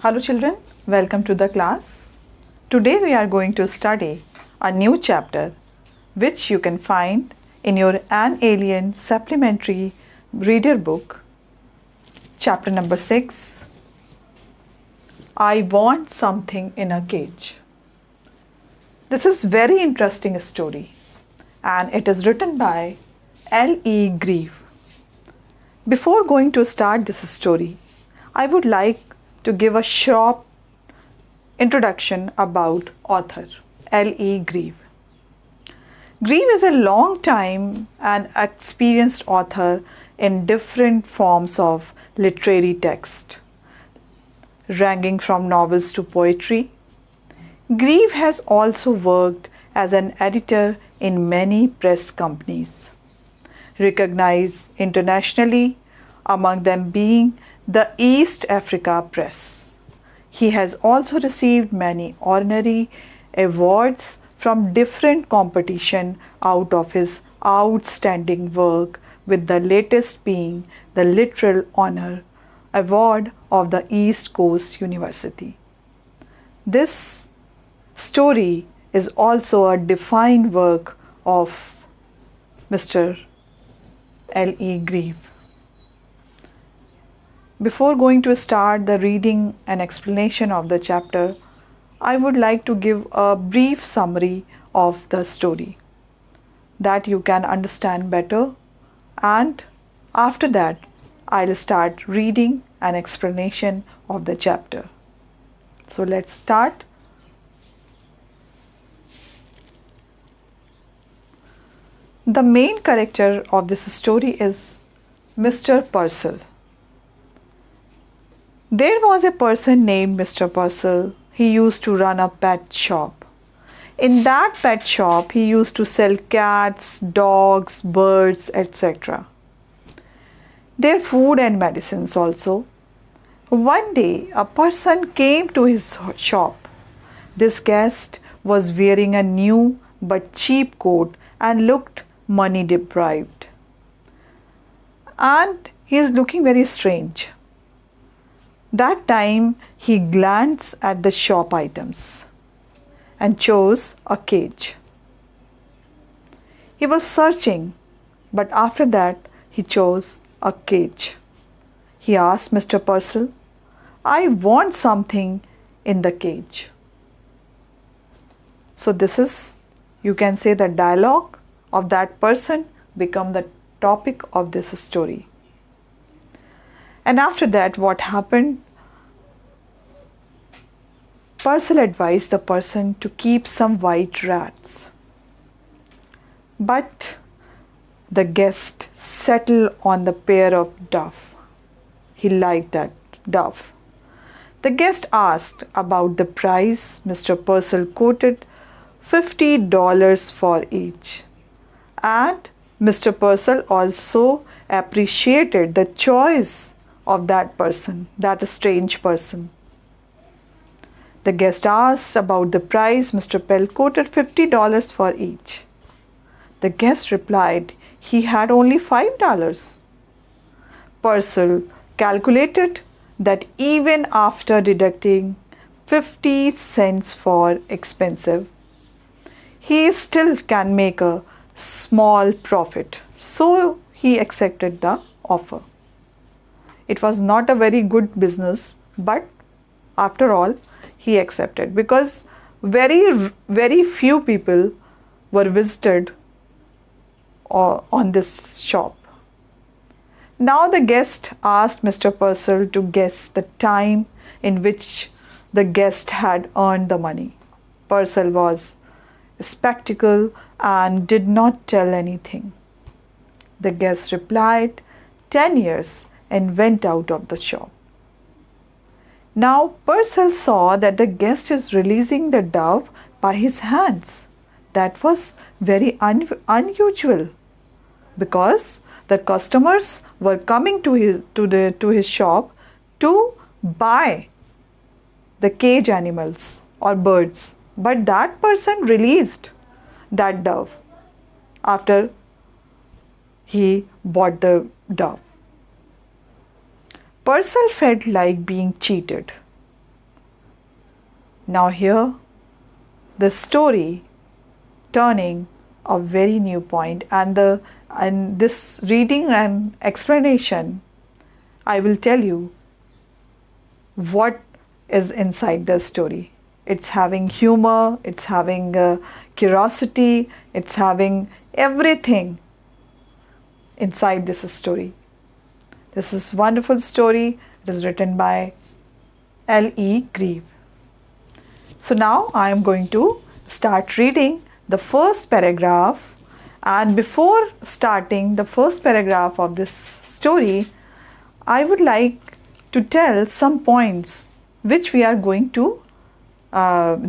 Hello children, welcome to the class. Today we are going to study a new chapter which you can find in your An Alien supplementary reader book, chapter number 6. I want something in a cage. This is very interesting story and it is written by L.E. Grieve. Before going to start this story, I would like to give a short introduction about author L.E. Grieve. Grieve is a long time and experienced author in different forms of literary text, ranging from novels to poetry. Grieve has also worked as an editor in many press companies, recognized internationally, among them being the East Africa Press. He has also received many honorary awards from different competitions out of his outstanding work, with the latest being the Literary Honor Award of the East Coast University. This story is also a defined work of Mr. L.E. Grieve. Before going to start the reading and explanation of the chapter, I would like to give a brief summary of the story that you can understand better, and after that I'll start reading an explanation of the chapter. So let's start. The main character of this story is Mr. Purcell. There was a person named Mr. Purcell. He used to run a pet shop. In that pet shop, he used to sell cats, dogs, birds, etc. Their food and medicines also. One day, a person came to his shop. This guest was wearing a new but cheap coat and looked money deprived. And he is looking very strange. That time he glanced at the shop items and chose a cage. He was searching, but after that he chose a cage. He asked Mr. Purcell, "I want something in the cage." So this is, you can say, the dialogue of that person become the topic of this story. And after that, what happened? Purcell advised the person to keep some white rats. But the guest settled on the pair of dove. He liked that dove. The guest asked about the price. Mr. Purcell quoted $50 for each. And Mr. Purcell also appreciated the choice of that person, that strange person. The guest asked about the price. Mr. Pell quoted $50 for each. The guest replied he had only $5. Purcell calculated that even after deducting 50 cents for expensive, he still can make a small profit. So he accepted the offer. It was not a very good business, but after all, he accepted, because very few people were visited on this shop. Now the guest asked Mr. Purcell to guess the time in which the guest had earned the money. Purcell was skeptical and did not tell anything. The guest replied, 10 years, and went out of the shop. Now Purcell saw that the guest is releasing the dove by his hands. That was very unusual, because the customers were coming to his shop to buy the cage animals or birds, but that person released that dove after he bought the dove. Purcell felt like being cheated. Now here the story turning a very new point, and this reading and explanation I will tell you what is inside the story. It's having humor, it's having curiosity, it's having everything inside this story. This is wonderful story. It is written by L.E. Grieve. So now I am going to start reading the first paragraph, and before starting the first paragraph of this story, I would like to tell some points which we are going to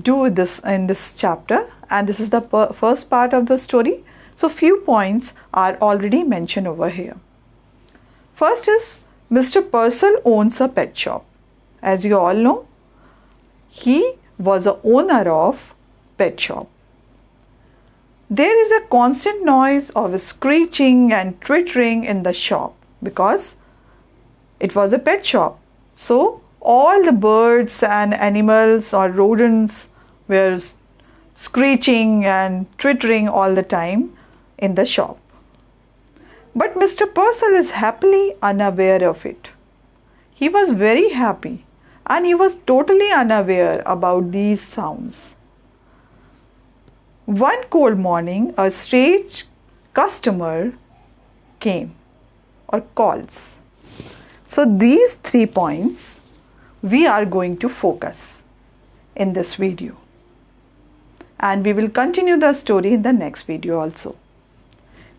do this in this chapter, and this is the first part of the story. So few points are already mentioned over here. First is Mr. Purcell owns a pet shop. As you all know, he was the owner of pet shop. There is a constant noise of screeching and twittering in the shop because it was a pet shop. So all the birds and animals or rodents were screeching and twittering all the time in the shop. But Mr. Purcell is happily unaware of it. He was very happy and he was totally unaware about these sounds. One cold morning, a strange customer came or calls. So these 3 points we are going to focus in this video, and we will continue the story in the next video also.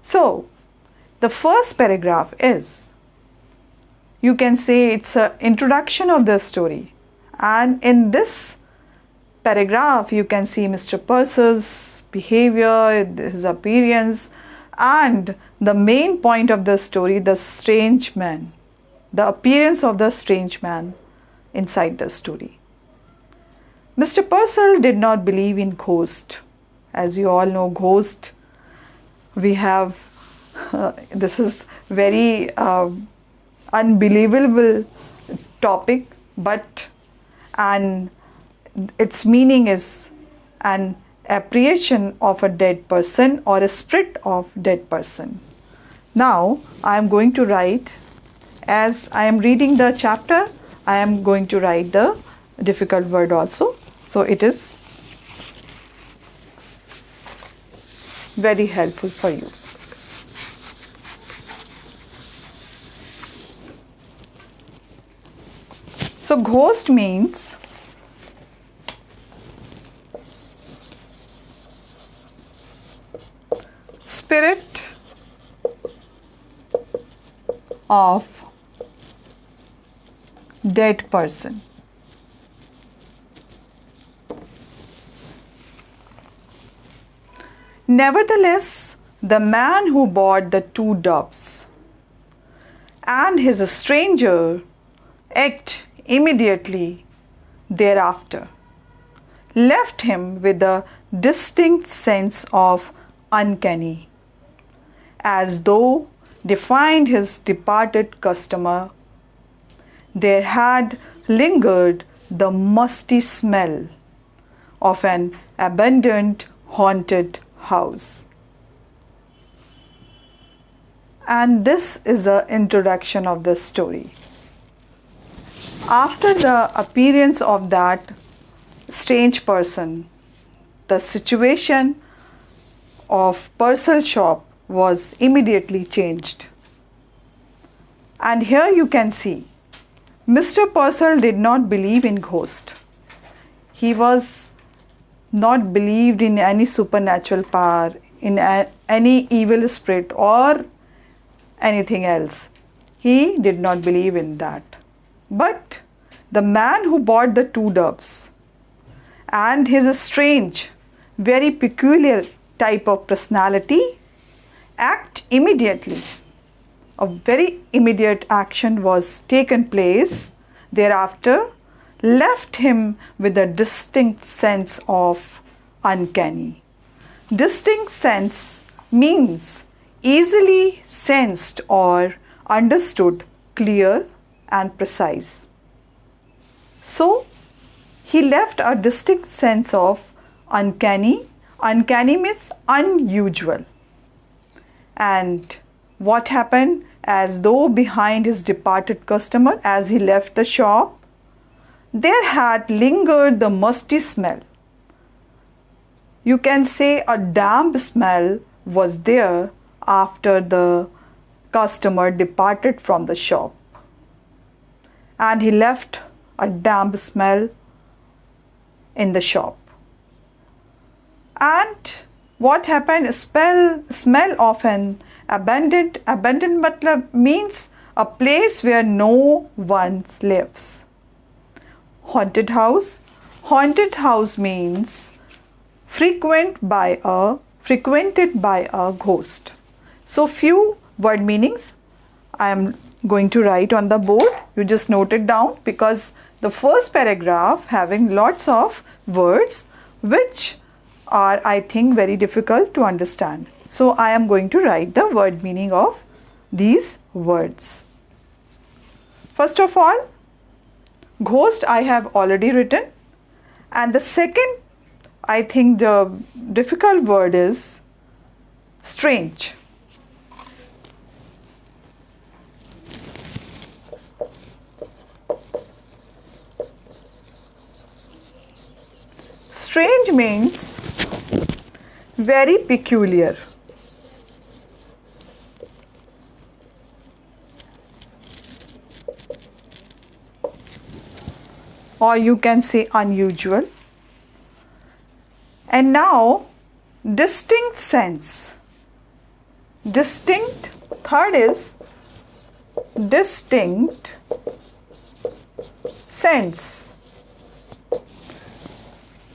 So the first paragraph is, you can say it's an introduction of the story, and in this paragraph you can see Mr. Purcell's behavior, his appearance, and the main point of the story, the strange man, the appearance of the strange man inside the story. Mr. Purcell did not believe in ghosts. As you all know, ghost, we have this is very unbelievable topic, but and its meaning is an apprehension of a dead person or a spirit of dead person. Now I am going to write, as I am reading the chapter, I am going to write the difficult word also, so it is very helpful for you. So ghost means spirit of dead person. Nevertheless, the man who bought the 2 doves and his stranger act immediately thereafter left him with a distinct sense of uncanny, as though defined his departed customer. There had lingered the musty smell of an abandoned haunted house. And this is the introduction of the story. After the appearance of that strange person, the situation of Purcell shop was immediately changed. And here you can see Mr. Purcell did not believe in ghosts. He was not believed in any supernatural power, in any evil spirit or anything else. He did not believe in that. But the man who bought the 2 doves and his strange, very peculiar type of personality act immediately. A very immediate action was taken place thereafter, left him with a distinct sense of uncanny. Distinct sense means easily sensed or understood, clear and precise. So he left a distinct sense of uncanny. Uncanny means unusual. And what happened? As though behind his departed customer, as he left the shop, there had lingered the musty smell. You can say a damp smell was there after the customer departed from the shop. And he left a damp smell in the shop. And what happened? Smell of an abandoned matlab means a place where no one lives. Haunted house. Haunted house means frequented by a ghost. So few word meanings I am going to write on the board. You just note it down, because the first paragraph having lots of words which are, I think, very difficult to understand. So I am going to write the word meaning of these words. First of all, ghost I have already written, and the second, I think the difficult word is strange. Strange means very peculiar. Or you can say unusual. And now, distinct sense. Distinct, third is distinct sense.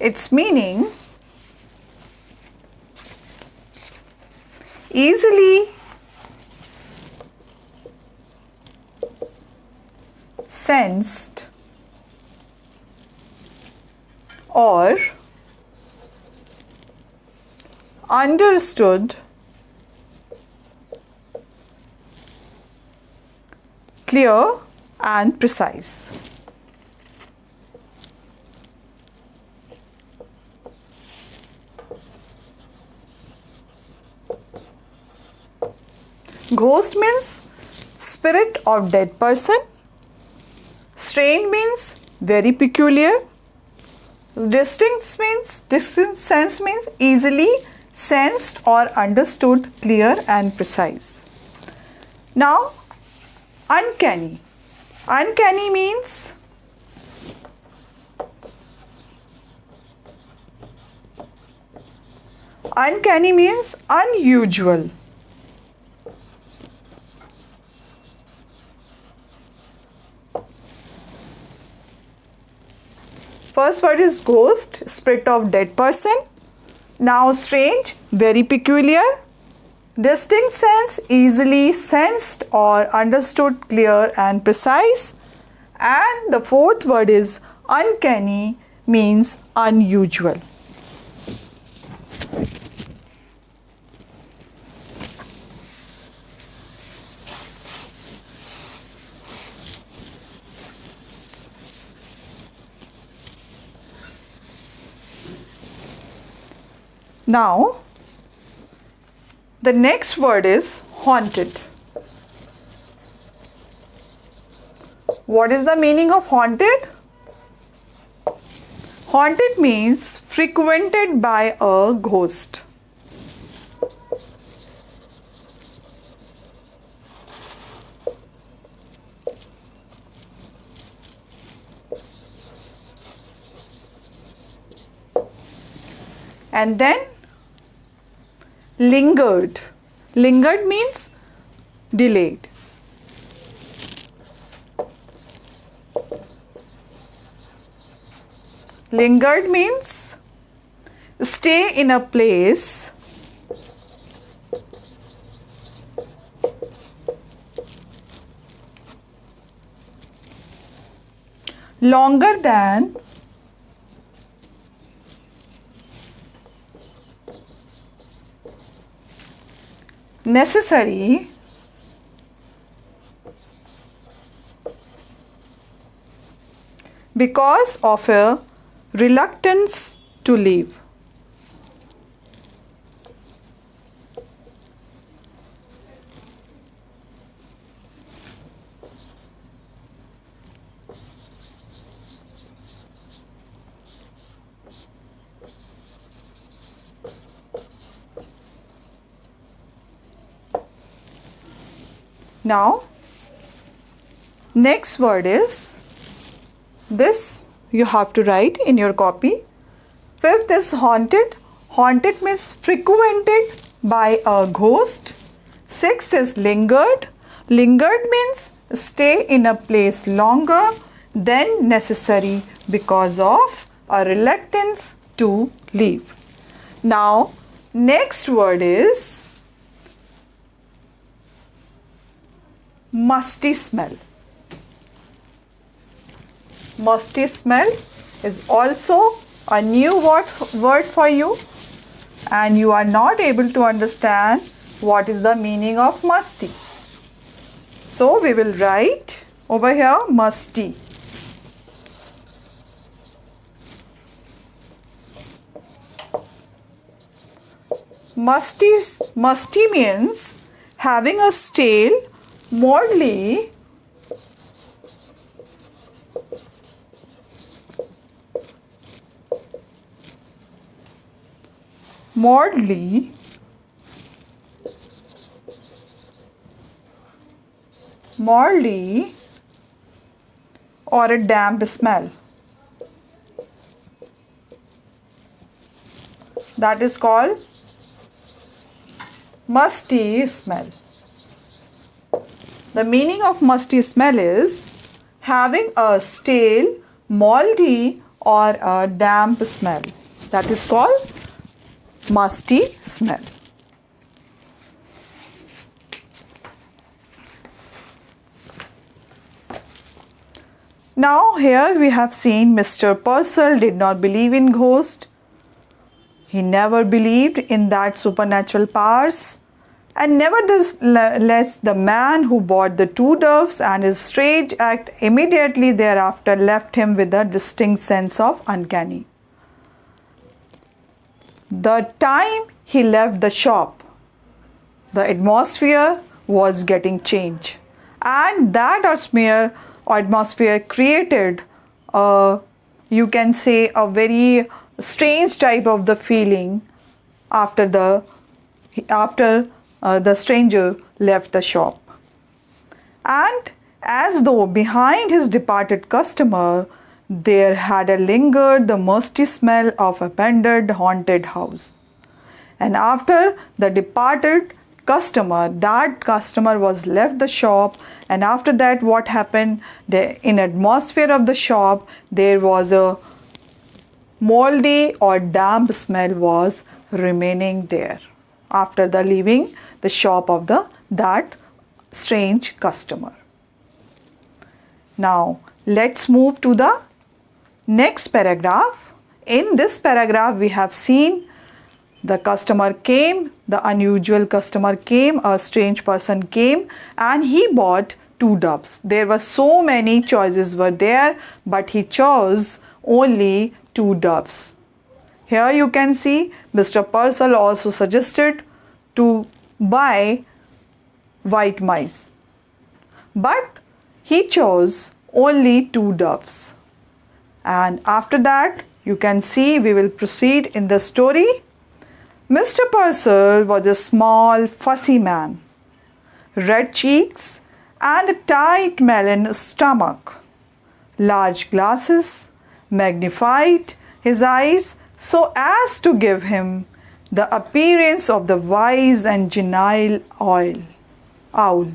Its meaning easily sensed or understood clear and precise. Ghost means spirit of dead person. Strange means very peculiar. Distinct sense means easily sensed or understood, clear and precise. Now, uncanny. Uncanny means unusual. First word is ghost, spirit of dead person. Now strange, very peculiar. Distinct sense, easily sensed or understood, clear and precise. And the fourth word is uncanny, means unusual. Now, the next word is haunted. What is the meaning of haunted? Haunted means frequented by a ghost. And then lingered. Lingered means delayed. Lingered means stay in a place longer than necessary because of a reluctance to leave. Now, next word is this you have to write in your copy. Fifth is haunted. Haunted means frequented by a ghost. Sixth is lingered. Lingered means stay in a place longer than necessary because of a reluctance to leave. Now, next word is musty smell. Musty smell is also a new word for you, and you are not able to understand what is the meaning of musty. So we will write over here musty. Musty means having a stale, mouldy, or a damp smell. That is called musty smell. The meaning of musty smell is having a stale, moldy or a damp smell. That is called musty smell. Now here we have seen Mr. Purcell did not believe in ghosts. He never believed in that supernatural powers, and nevertheless the man who bought the 2 doves and his strange act immediately thereafter left him with a distinct sense of uncanny. The time he left the shop, the atmosphere was getting changed, and that atmosphere created you can say a very strange type of the feeling after the stranger left the shop. And as though behind his departed customer there had lingered the musty smell of abandoned haunted house. And after the departed customer, that customer was left the shop, and after that what happened, in atmosphere of the shop there was a moldy or damp smell was remaining there after the leaving the shop of that strange customer. Now let's move to the next paragraph. In this paragraph we have seen the customer came, the unusual customer came, a strange person came, and he bought 2 doves. There were so many choices were there, but he chose only 2 doves. Here you can see Mr. Purcell also suggested to buy white mice, but he chose only 2 doves. And after that you can see we will proceed in the story. Mr. Purcell was a small, fussy man, red cheeks and a tight melon stomach. Large glasses magnified his eyes so as to give him the appearance of the wise and genial owl.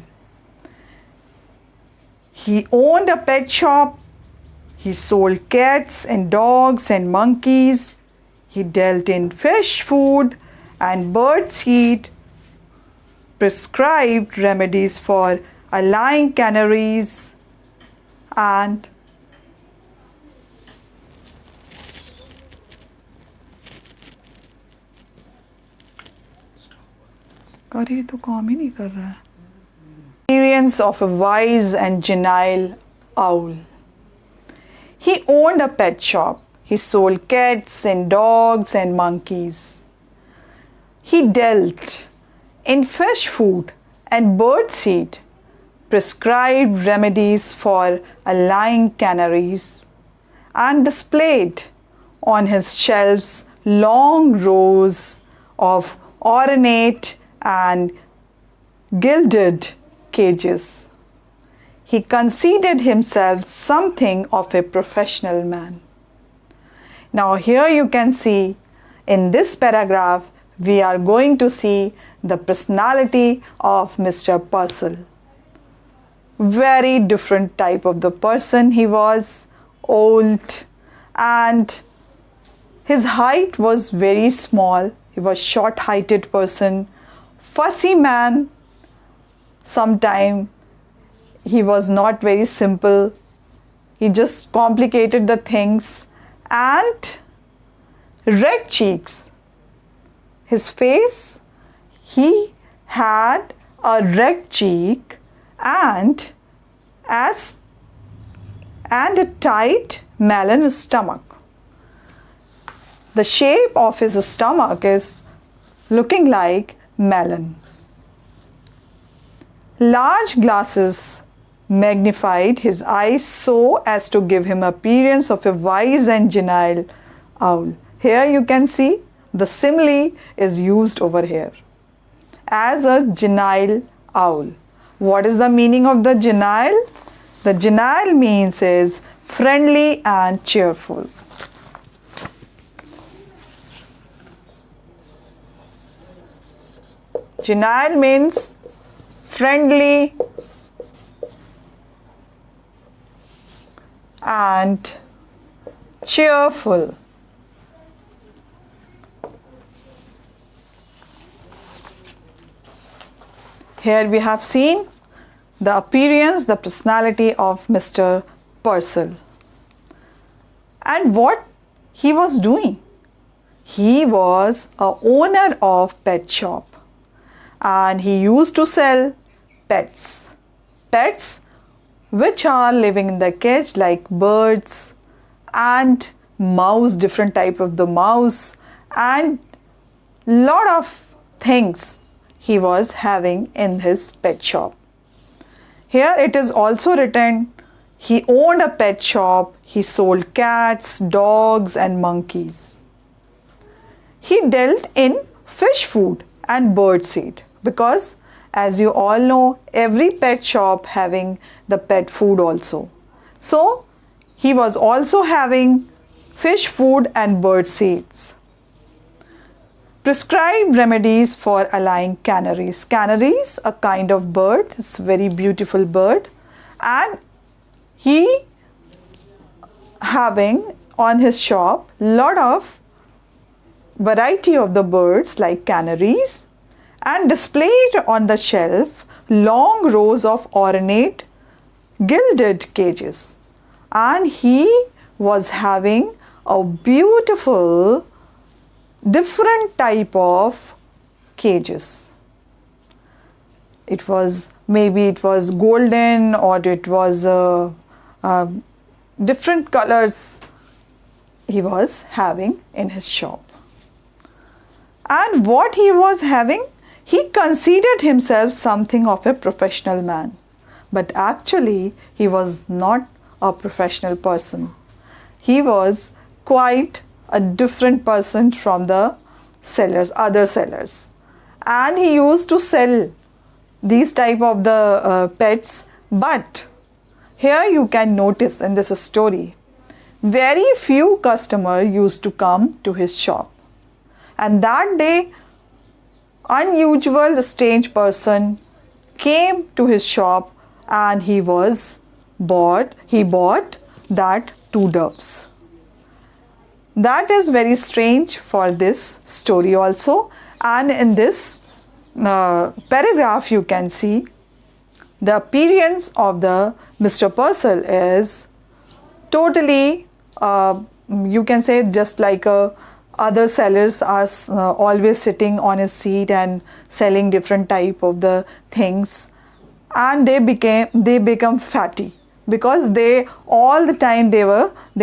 He owned a pet shop. He sold cats and dogs and monkeys. He dealt in fish food and bird seed, prescribed remedies for allaying canaries, and experience of a wise and genial owl. He owned a pet shop. He sold cats and dogs and monkeys. He dealt in fish food and bird seed, prescribed remedies for allaying canaries, and displayed on his shelves long rows of ornate and gilded cages. He considered himself something of a professional man. Now here you can see in this paragraph we are going to see the personality of Mr. Purcell. Very different type of the person he was, old, and his height was very small. He was short-heighted person, fussy man. Sometime he was not very simple. He just complicated the things, and red cheeks. His face, he had a red cheek and a tight melon stomach. The shape of his stomach is looking like melon. Large glasses magnified his eyes so as to give him appearance of a wise and genial owl. Here you can see the simile is used over here as a genial owl. What is the meaning of the genial? The genial means is friendly and cheerful. Genial means friendly and cheerful. Here we have seen the appearance, the personality of Mr. Purcell. And what he was doing? He was a owner of pet shop and he used to sell pets. Pets which are living in the cage like birds and mouse, different type of the mouse, and lot of things he was having in his pet shop. Here it is also written he owned a pet shop, he sold cats, dogs and monkeys. He dealt in fish food and bird seed because as you all know every pet shop having the pet food also. So he was also having fish food and bird seeds. Prescribed remedies for allaying canaries. Canaries, a kind of bird, it's a very beautiful bird, and he having on his shop lot of variety of the birds like canaries, and displayed on the shelf long rows of ornate gilded cages, and he was having a beautiful different type of cages. It was maybe it was golden or it was different colors he was having in his shop. And what he was having, he considered himself something of a professional man, but actually he was not a professional person. He was quite a different person from the sellers, other sellers, and he used to sell these type of the pets. But here you can notice in this story, very few customers used to come to his shop, and that day unusual strange person came to his shop and he bought that 2 doves. That is very strange for this story also, and in this paragraph you can see the appearance of the Mr. Purcell is totally you can say just like other sellers are always sitting on a seat and selling different type of the things, and they become fatty because they all the time they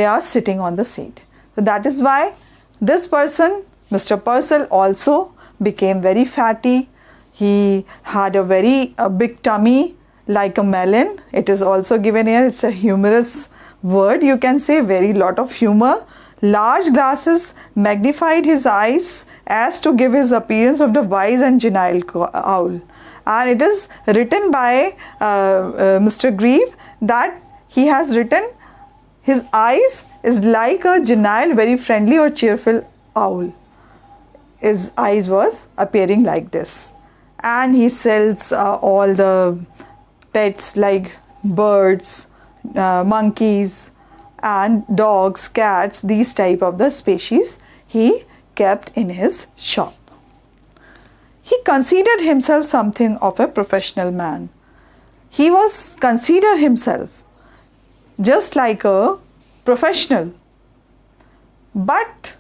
are sitting on the seat. So that is why this person, Mr. Purcell, also became very fatty. He had a very big tummy like a melon. It is also given here. It's a humorous word. You can say very lot of humor. Large glasses magnified his eyes as to give his appearance of the wise and genial owl. And it is written by Mr. Grieve that he has written his eyes is like a genial, very friendly or cheerful owl. His eyes was appearing like this. And he sells all the pets like birds, monkeys and dogs, cats, these type of the species he kept in his shop. He considered himself something of a professional man. He was considered himself just like a professional. But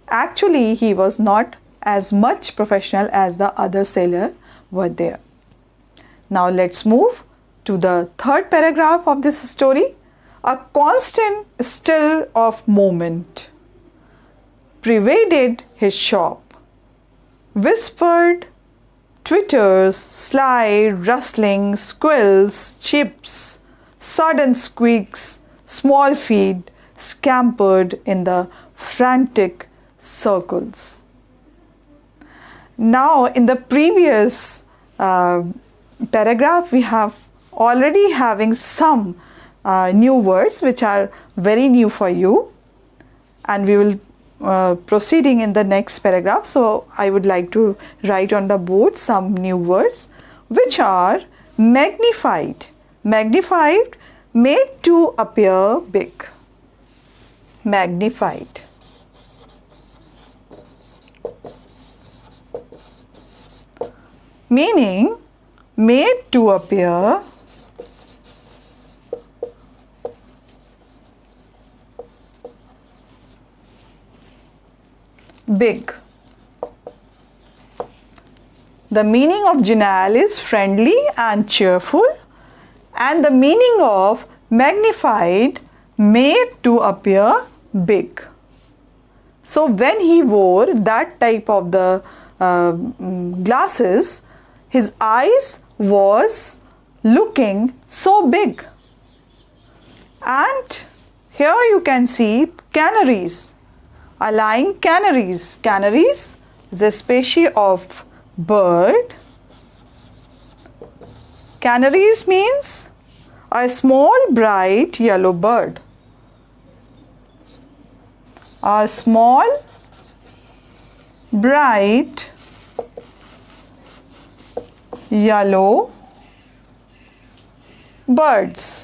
actually he was not as much professional as the other sailors were there. Now let's move to the third paragraph of this story. A constant stir of movement pervaded his shop. Whispered twitters, sly rustling, squills, chips, sudden squeaks, small feet scampered in the frantic circles. Now in the previous paragraph we have already having some new words which are very new for you, and we will proceeding in the next paragraph. So I would like to write on the board some new words which are magnified. Magnified, made to appear big. Magnified. Meaning made to appear big. The meaning of genial is friendly and cheerful, and the meaning of magnified, made to appear big. So when he wore that type of the glasses, his eyes was looking so big. And here you can see canaries, align canaries. Canaries is a species of bird. Canaries means a small bright yellow bird. A small bright yellow birds.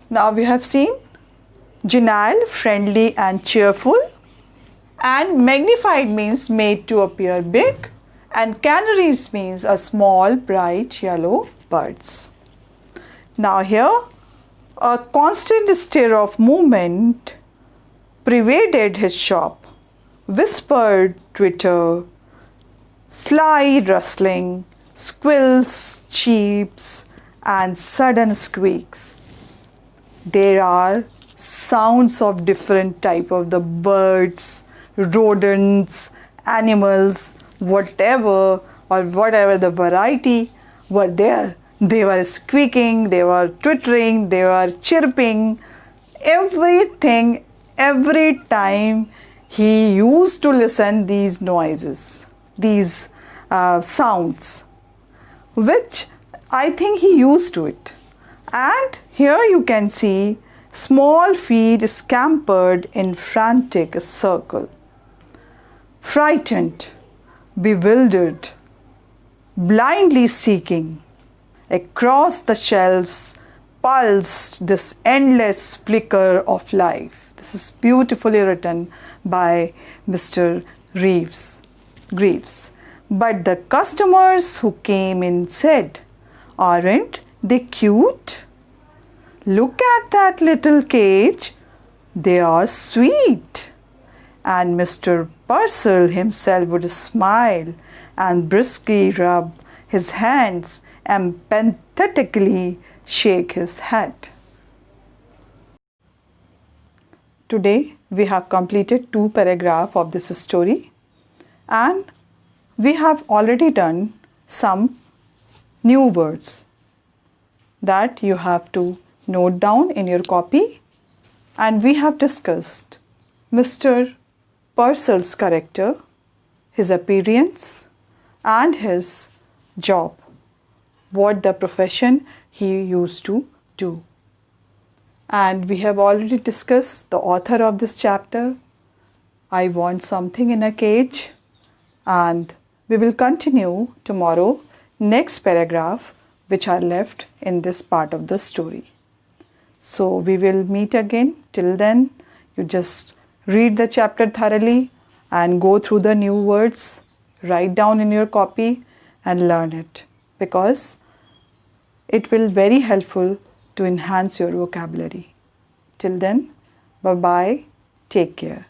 Now we have seen genial, friendly and cheerful, and magnified means made to appear big, and canaries means a small bright yellow birds. Now here a constant stir of movement pervaded his shop. Whispered twitter, sly rustling, squills, cheeps and sudden squeaks. There are sounds of different type of the birds, rodents, animals, whatever the variety were there. They were squeaking, they were twittering, they were chirping, everything, every time he used to listen these noises, these sounds, which I think he used to it. And here you can see small feet scampered in frantic circle. Frightened, bewildered, blindly seeking, across the shelves pulsed this endless flicker of life. This is beautifully written by Mr. Greaves. But the customers who came in said, "Aren't they cute? Look at that little cage. They are sweet." And Mr. Purcell himself would smile and briskly rub his hands and pathetically shake his head. Today we have completed 2 paragraphs of this story, and we have already done some new words that you have to note down in your copy, and we have discussed Mr. Purcell's character, his appearance and his job, what the profession he used to do. And we have already discussed the author of this chapter, I Want Something in a Cage, and we will continue tomorrow next paragraph which are left in this part of the story. So we will meet again. Till then, you just read the chapter thoroughly and go through the new words, write down in your copy and learn it, because it will very helpful to enhance your vocabulary. Till then, bye-bye, take care.